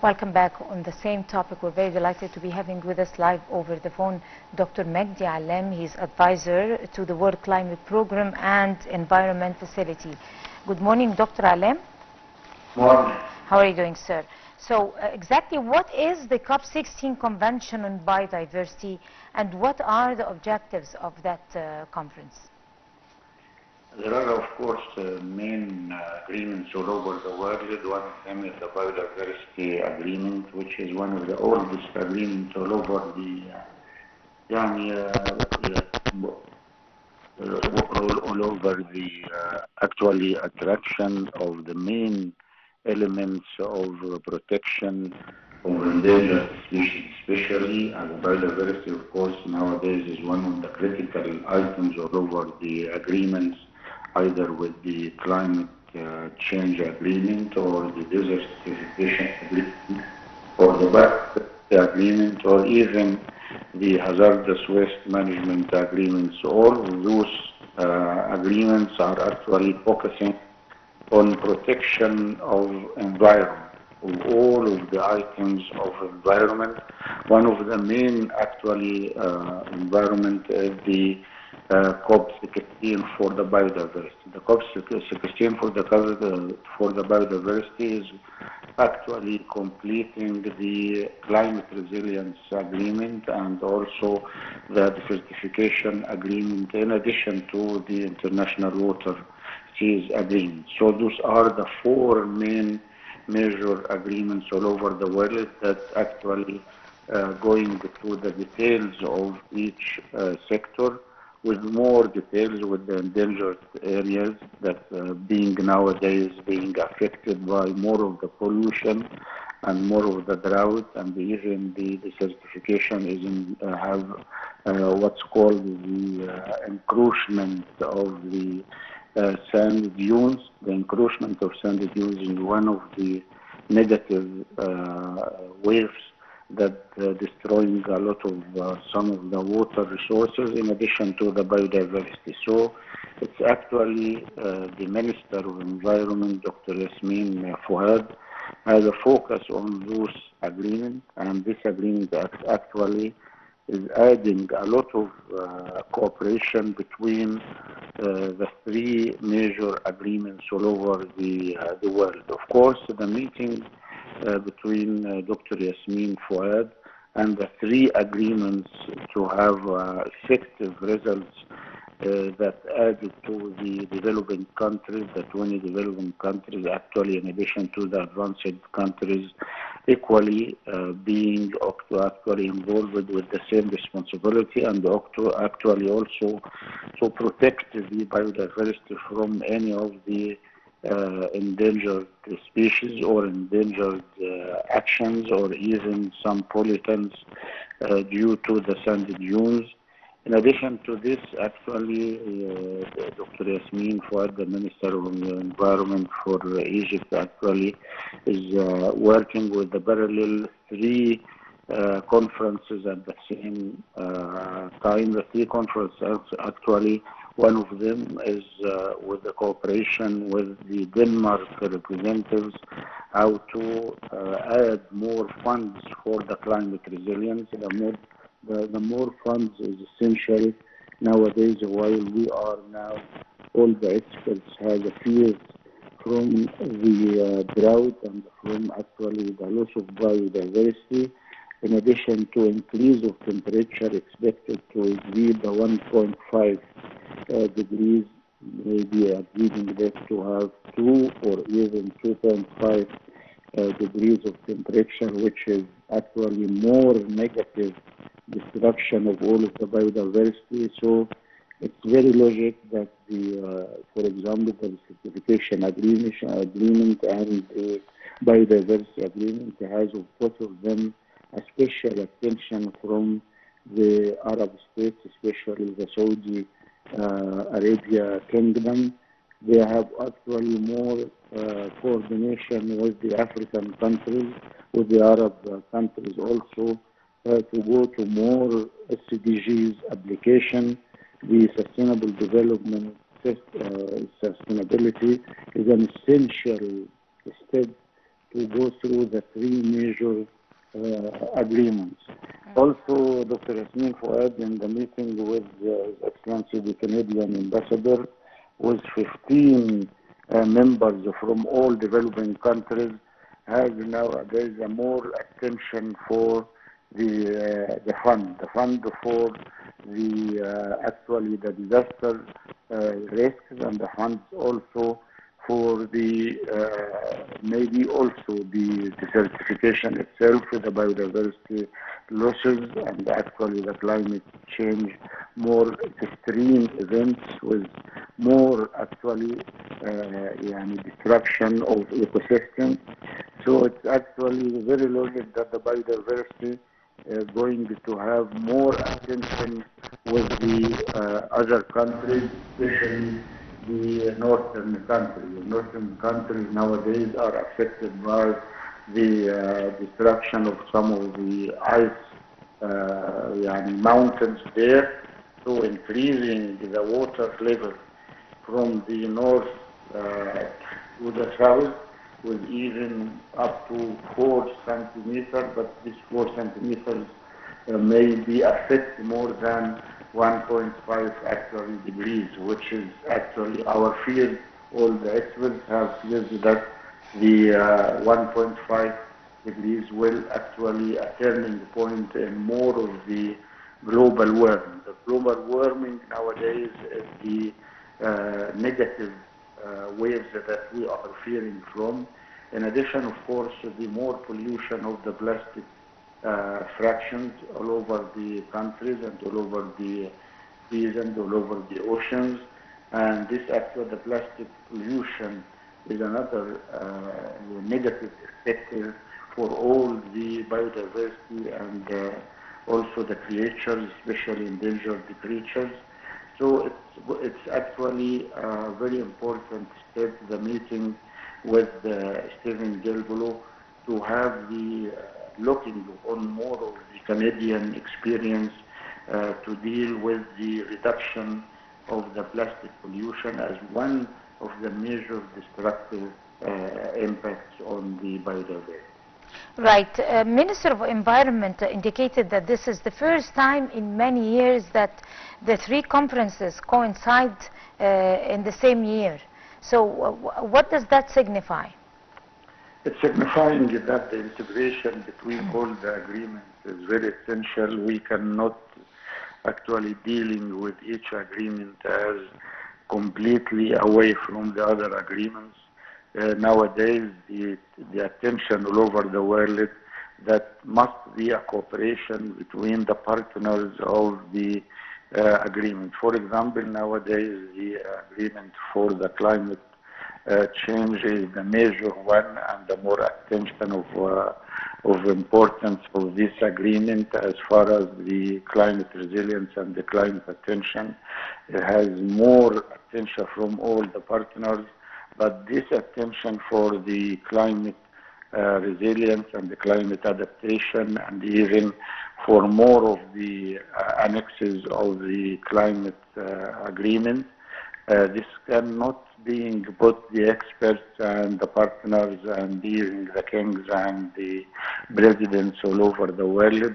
Welcome back on the same topic. We're very delighted to be having with us live over the phone Dr. Magdy Allam. He's advisor to the World Climate Program and Environment Facility. Good morning, Dr. Allam. Morning. How are you doing, sir? So exactly what is the COP16 Convention on Biodiversity and what are the objectives of that conference? There are, of course, main agreements all over the world. One of them is the Biodiversity Agreement, which is one of the oldest agreements all over the actually attraction of the main elements of protection of endangered species, especially, and biodiversity, of course, nowadays is one of the critical items all over the agreements, either with the climate change agreement or the desertification agreement or the biodiversity agreement or even the hazardous waste management agreements. All of those agreements are actually focusing on protection of environment, of all of the items of environment. One of the main actually environment is the COP16 for the biodiversity. The COP16 for the biodiversity is actually completing the climate resilience agreement and also the desertification agreement in addition to the international water seas agreement. So those are the four main major agreements all over the world that actually going through the details of each sector, with more details with the endangered areas that being nowadays being affected by more of the pollution and more of the drought, and even the desertification is have what's called the encroachment of the sand dunes. The encroachment of sand dunes is one of the negative waves that destroying a lot of some of the water resources in addition to the biodiversity. So it's actually the Minister of Environment, Dr. Yasmin Fouad, has a focus on those agreements, and this agreement actually is adding a lot of cooperation between the three major agreements all over the world. Of course, the meeting between Dr. Yasmin Fouad and the three agreements to have effective results that added to the developing countries, the 20 developing countries, actually in addition to the advanced countries, equally being actually involved with the same responsibility and actually also to protect the biodiversity from any of the endangered species or endangered actions or even some pollutants due to the sand dunes. In addition to this, actually, Dr. Yasmin Fouad, the Minister of Environment for Egypt, actually is working with the parallel three conferences at the same time. The three conferences, actually, one of them is with the cooperation with the Denmark representatives, how to add more funds for the climate resilience. The more funds is essential nowadays, while we are now, all the experts have a fear from the drought and from actually the loss of biodiversity, in addition to increase of temperature expected to exceed the 1.5 degrees, maybe at reading that to have 2 or even 2.5 degrees of temperature, which is actually more negative destruction of all of the biodiversity. So it's very logic that for example, the certification agreement and the biodiversity agreement has of both of them a special attention from the Arab states, especially the Saudi Arabia Kingdom. They have actually more coordination with the African countries, with the Arab countries also, to go to more SDGs application. The sustainable development sustainability is an essential step to go through the three major agreements. Also, Dr. Yasmin Fouad, in the meeting with His Excellency the Canadian Ambassador, with 15 members from all developing countries, has nowadays a more attention for the fund for the actually the disaster risks, and the funds also for the maybe also the certification itself, the biodiversity losses, and actually the climate change, more extreme events with more actually destruction of ecosystems. So it's actually very logical that the biodiversity is going to have more attention with the other countries, especially the northern countries. The northern countries nowadays are affected by the destruction of some of the ice mountains there, so increasing the water level from the north to the south with even up to 4 centimeters, but this 4 centimeters may be affect more than 1.5 actually degrees, which is actually our field. All the experts have feared that the 1.5 degrees will actually a turning point in more of the global warming. The global warming nowadays is the negative waves that we are fearing from. In addition, of course, the more pollution of the plastic fractions all over the countries and all over the seas and all over the oceans. And this actually, the plastic pollution is another negative effect for all the biodiversity and also the creatures, especially endangered creatures. So it's actually a very important step, the meeting with Stephen Gelbolo, to have the looking on more of the Canadian experience to deal with the reduction of the plastic pollution as one of the major destructive impacts on the biodiversity. Right. Minister of Environment indicated that this is the first time in many years that the three conferences coincide in the same year. So what does that signify? It's signifying that the integration between all the agreements is very essential. We cannot actually dealing with each agreement as completely away from the other agreements. Nowadays, the attention all over the world that must be a cooperation between the partners of the agreement. For example, nowadays the agreement for the climate change is the major one, and the more attention of importance of this agreement as far as the climate resilience and the climate attention. It has more attention from all the partners, but this attention for the climate resilience and the climate adaptation, and even for more of the annexes of the climate agreement, this cannot being put the experts and the partners and even the kings and the presidents all over the world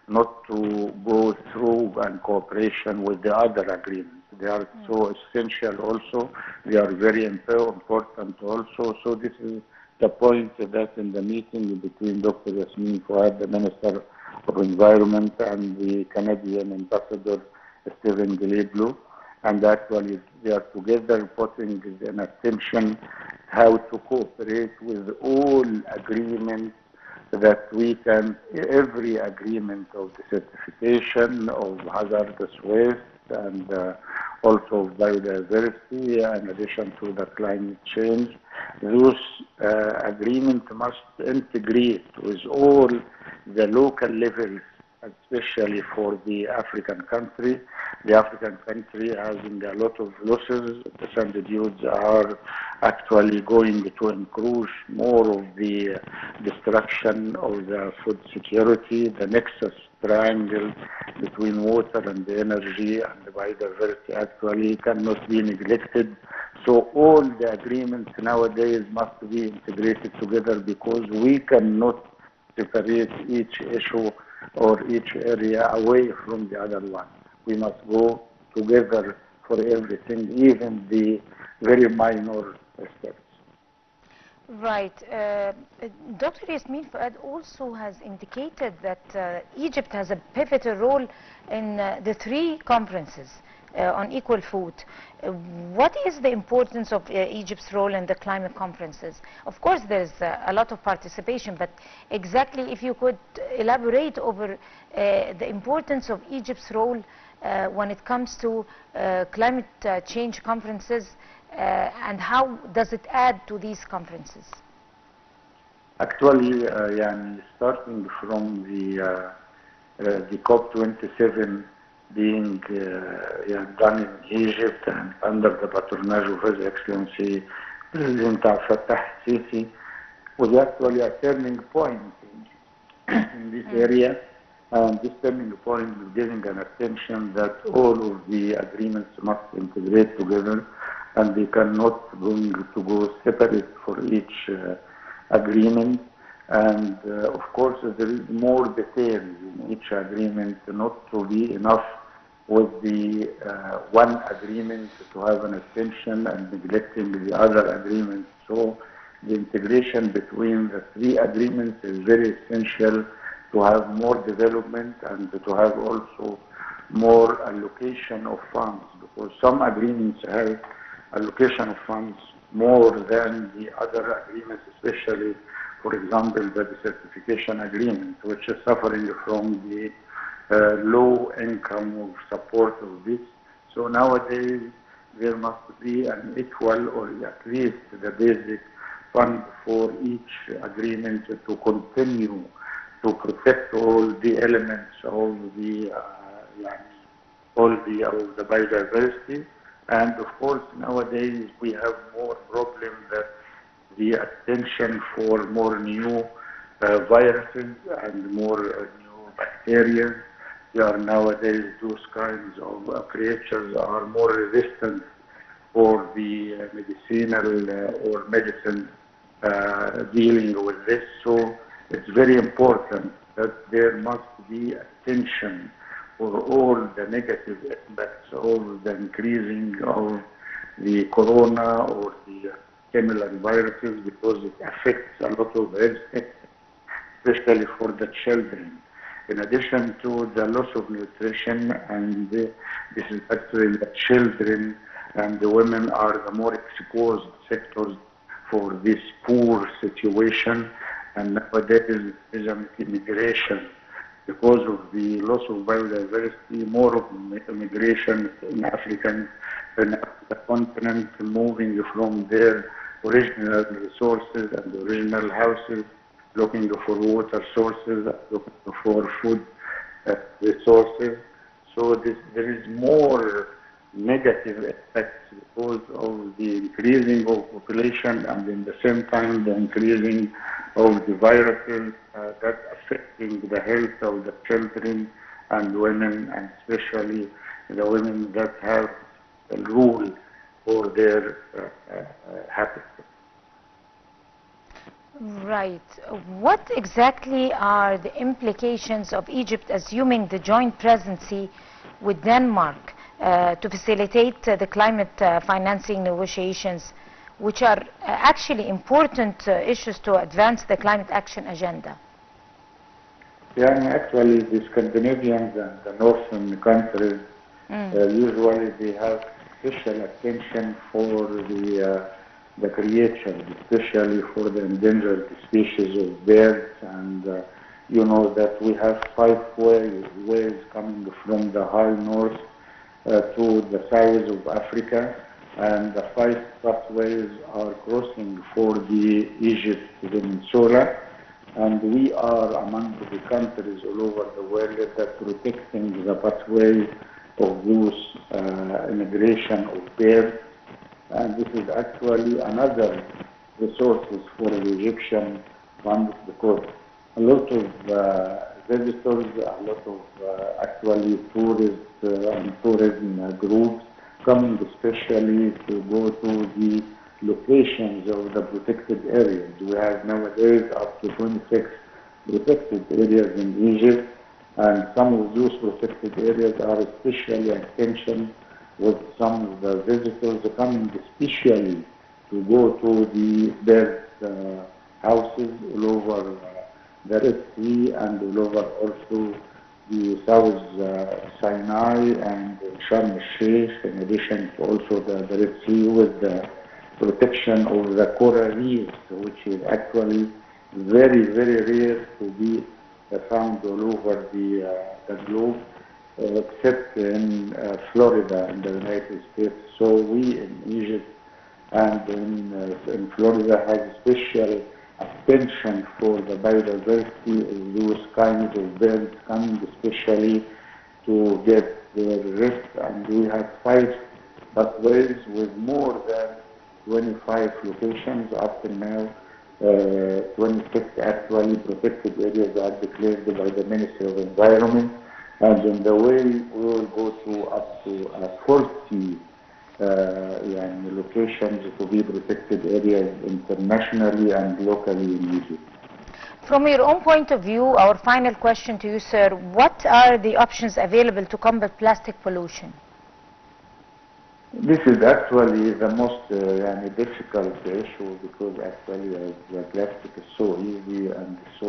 not to go through and cooperation with the other agreements. They are so essential also. They are very important also. So this is the point that in the meeting between Dr. Yasmin Fouad, the Minister of Environment, and the Canadian Ambassador Stephen Gelbolo, and actually they are together putting an attention how to cooperate with all agreements that we can, every agreement of the certification of hazardous waste and also of biodiversity, in addition to the climate change. Those agreements must integrate with all the local levels, especially for the African country. The African country having a lot of losses. The sand dunes are actually going to encourage more of the destruction of the food security. The nexus triangle between water and the energy and the biodiversity actually cannot be neglected. So all the agreements nowadays must be integrated together because we cannot separate each issue or each area away from the other one. We must go together for everything, even the very minor steps. Right. Dr. Yasmin Fuad also has indicated that Egypt has a pivotal role in the 3 conferences on equal food. What is the importance of Egypt's role in the climate conferences? Of course, there's a lot of participation, but exactly if you could elaborate over the importance of Egypt's role when it comes to climate change conferences, and how does it add to these conferences? Actually, starting from the COP27 being done in Egypt and under the patronage of His Excellency President Abdel Fattah al-Sisi, was actually a turning point in this area. And this turning point is giving an attention that all of the agreements must integrate together, and they cannot going to go separate for each agreement. And of course, there is more details in each agreement, not to be enough with the one agreement to have an attention and neglecting the other agreements. So the integration between the 3 agreements is very essential to have more development and to have also more allocation of funds, because some agreements have allocation of funds more than the other agreements, especially, for example, the desertification agreement, which is suffering from the low income of support of this. So nowadays, there must be an equal or at least the basic fund for each agreement to continue to protect all the elements of the biodiversity. And of course, nowadays we have more problem that the attention for more new viruses and more new bacteria. They are nowadays, those kinds of creatures are more resistant for the medicinal or medicine dealing with this. So it's very important that there must be attention for all the negative impacts of the increasing of the corona or the similar viruses, because it affects a lot of health, especially for the children. In addition to the loss of nutrition, and this is actually the children and the women are the more exposed sectors for this poor situation. And nowadays is an immigration. Because of the loss of biodiversity, more of immigration in the continent, moving from their original resources and original houses, looking for water sources, looking for food resources. So there is more negative effects because of the increasing of population and in the same time the increasing of the viruses that affecting the health of the children and women, and especially the women that have a rule for their happiness. Right. What exactly are the implications of Egypt assuming the joint presidency with Denmark to facilitate the climate financing negotiations, which are actually important issues to advance the climate action agenda? Yeah, actually the Scandinavians and the northern countries, usually they have special attention for the creatures, especially for the endangered species of birds. And you know that we have 5 waves coming from the high north to the south of Africa, and the 5 pathways are crossing for the Egypt Peninsula. And we are among the countries all over the world that are protecting the pathway of those immigration of birds. And this is actually another resources for the Egyptian funds, because a lot of visitors, a lot of actually tourists and tourism groups coming especially to go to the locations of the protected areas. We have nowadays up to 26 protected areas in Egypt, and some of those protected areas are especially attention with some of the visitors coming especially to go to the bird houses all over the Red Sea and all over also the South Sinai and Sharm el-Sheikh, in addition to also the Red Sea, with the protection of the coral reefs, which is actually very, very rare to be found all over the globe, except in Florida in the United States. So we in Egypt and in Florida have special attention for the biodiversity of those kinds of birds coming especially to get their rest. And we have 5 pathways with more than 25 locations up to now. 26 actually protected areas are declared by the Ministry of Environment, and in the way we will go to up to 40 locations to be protected areas internationally and locally in Egypt. From your own point of view, our final question to you, sir, what are the options available to combat plastic pollution? This is actually the most difficult issue, because actually the plastic is so easy and so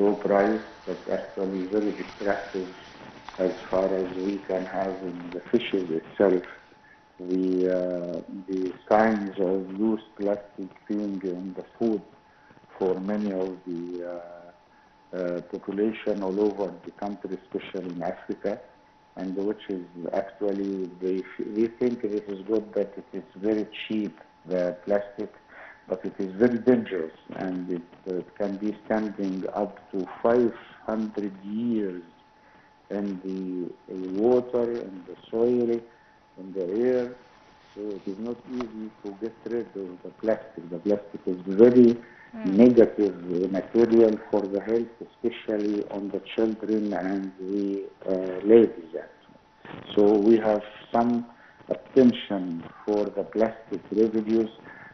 low price, but actually very destructive as far as we can have in the fishes itself. The signs of loose plastic being in the food for many of the population all over the country, especially in Africa, and which is actually, we think this is good that it is very cheap, the plastic, but it is very dangerous, and it can be standing up to 500 years in the water, in the soil, in the air. So it is not easy to get rid of the plastic. The plastic is very negative material for the health, especially on the children and the ladies. Actually. So we have some attention for the plastic residues,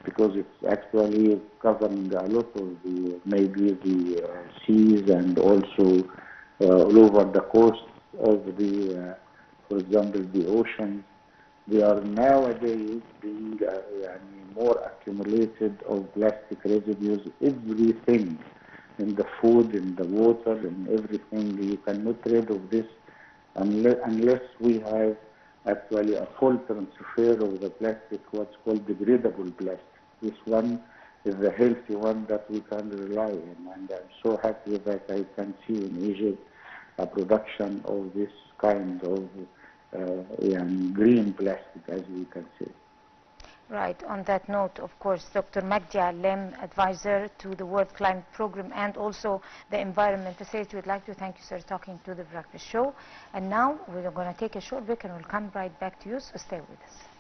because it's actually covering a lot of the seas, and also all over the coast of the, for example, the oceans. They are nowadays being more accumulated of plastic residues. Everything in the food, in the water, in everything. You cannot get rid of this unless we have actually a full transfer of the plastic, what's called degradable plastic. This one is the healthy one that we can rely on, and I'm so happy that I can see in Egypt a production of this kind of green plastic, as we can say. Right. On that note, of course, Dr. Magdy Allam, advisor to the World Climate Program and also the Environment Facility, would like to thank you, sir, talking to the Breakfast Show. And now we're going to take a short break, and we'll come right back to you, so stay with us.